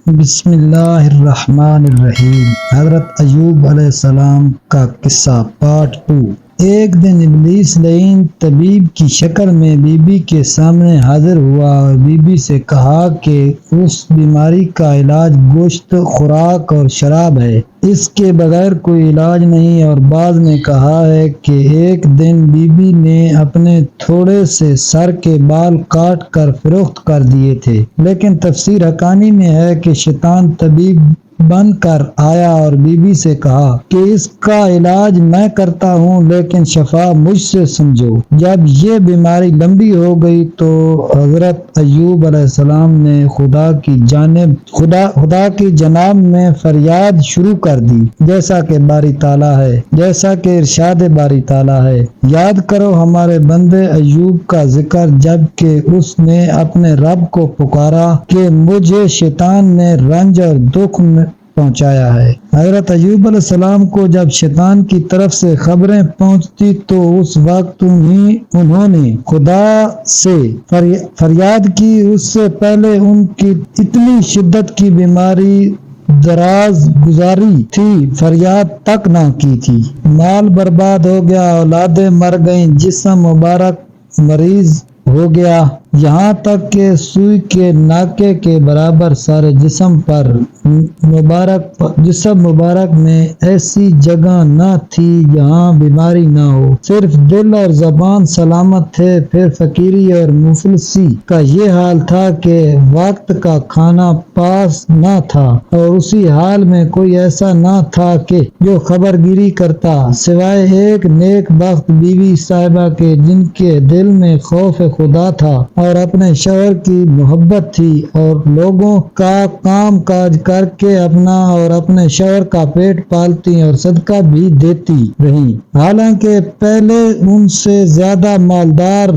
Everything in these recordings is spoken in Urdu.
بسم اللہ الرحمن الرحیم۔ حضرت ایوب علیہ السلام کا قصہ پارٹ 2۔ ایک دن ابلیس لعین طبیب کی شکل میں بی بی کے سامنے حاضر ہوا اور بی بی سے کہا کہ اس بیماری کا علاج گوشت، خوراک اور شراب ہے، اس کے بغیر کوئی علاج نہیں۔ اور بعض نے کہا ہے کہ ایک دن بی بی نے اپنے تھوڑے سے سر کے بال کاٹ کر فروخت کر دیے تھے، لیکن تفسیر حقانی میں ہے کہ شیطان طبیب بن کر آیا اور بی بی سے کہا کہ اس کا علاج میں کرتا ہوں، لیکن شفا مجھ سے سمجھو۔ جب یہ بیماری لمبی ہو گئی تو حضرت ایوب علیہ السلام نے خدا کی جناب میں فریاد شروع کر دی، جیسا کہ ارشاد باری تعالیٰ ہے۔ یاد کرو ہمارے بندے ایوب کا ذکر، جب کہ اس نے اپنے رب کو پکارا کہ مجھے شیطان نے رنج اور دکھ پہنچایا ہے۔ حضرت ایوب علیہ السلام کو جب شیطان کی طرف سے خبریں پہنچتی تو اس وقت انہوں نے خدا سے فریاد کی۔ اس سے پہلے ان کی اتنی شدت کی بیماری دراز گزاری تھی، فریاد تک نہ کی تھی۔ مال برباد ہو گیا، اولادیں مر گئیں، جسم مبارک مریض ہو گیا، یہاں تک کہ سوئی کے ناکے کے برابر سارے جسم مبارک میں ایسی جگہ نہ تھی جہاں بیماری نہ ہو، صرف دل اور زبان سلامت تھے۔ پھر فقیری اور مفلسی کا یہ حال تھا کہ وقت کا کھانا پاس نہ تھا، اور اسی حال میں کوئی ایسا نہ تھا کہ جو خبر گیری کرتا، سوائے ایک نیک بخت بیوی صاحبہ کے، جن کے دل میں خوف خدا تھا اور اپنے شوہر کی محبت تھی، اور لوگوں کا کام کاج کر کے اپنا اور اپنے شوہر کا پیٹ پالتی اور صدقہ بھی دیتی رہیں، حالانکہ پہلے ان سے زیادہ مالدار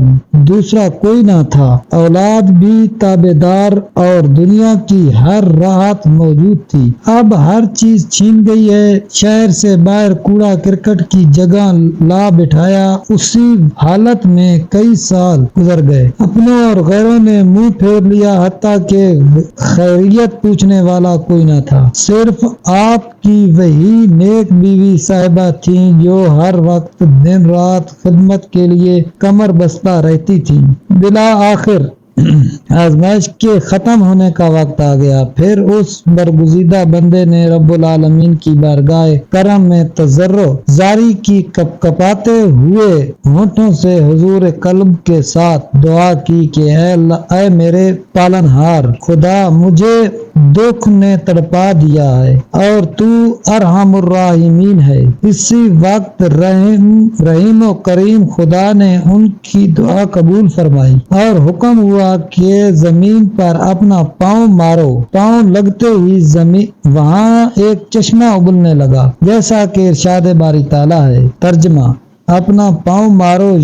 دوسرا کوئی نہ تھا، اولاد بھی تابعدار، اور دنیا کی ہر راحت موجود تھی۔ اب ہر چیز چھین گئی ہے، شہر سے باہر کوڑا کرکٹ کی جگہ لا بٹھایا۔ اسی حالت میں کئی سال گزر گئے، اپنوں اور غیروں نے منہ پھیر لیا، حتیٰ کہ خیریت پوچھنے والا کوئی نہ تھا۔ صرف آپ کی وہی نیک بیوی صاحبہ تھیں جو ہر وقت دن رات خدمت کے لیے کمر بستہ رہتی تھیں۔ بالآخر آزمائش کے ختم ہونے کا وقت آ گیا۔ پھر اس برگزیدہ بندے نے رب العالمین کی بارگاہ کرم میں تضرع زاری کی، کپاتے ہوئے ہونٹوں سے حضور قلب کے ساتھ دعا کی کہ اے میرے پالنہار خدا، مجھے دکھ نے تڑپا دیا ہے اور تو ارحم الراحمین ہے۔ اسی وقت رحیم و کریم خدا نے ان کی دعا قبول فرمائی اور حکم ہوا کہ زمین پر اپنا پاؤں مارو۔ پاؤں لگتے ہی وہاں ایک چشمہ ابلنے لگا، جیسا کہ ارشاد باری تعالیٰ ہے۔ ترجمہ: اپنا پاؤں مارو،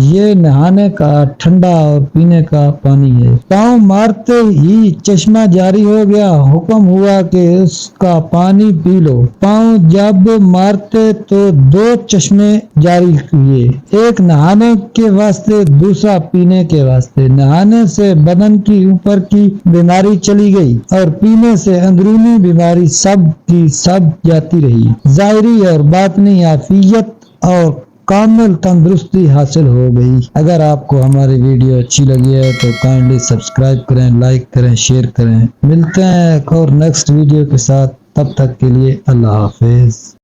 یہ نہانے کا ٹھنڈا اور پینے کا پانی ہے۔ پاؤں مارتے ہی چشمہ جاری ہو گیا، حکم ہوا کہ اس کا پانی پی لو۔ پاؤں جب مارتے تو 2 چشمے جاری ہوئے، ایک نہانے کے واسطے، دوسرا پینے کے واسطے۔ نہانے سے بدن کی اوپر کی بیماری چلی گئی اور پینے سے اندرونی بیماری سب کی سب جاتی رہی۔ ظاہری اور باطنی عافیت اور کامل تندرستی حاصل ہو گئی۔ اگر آپ کو ہماری ویڈیو اچھی لگی ہے تو کائنڈلی سبسکرائب کریں، لائک کریں، شیئر کریں۔ ملتے ہیں ایک اور نیکسٹ ویڈیو کے ساتھ، تب تک کے لیے اللہ حافظ۔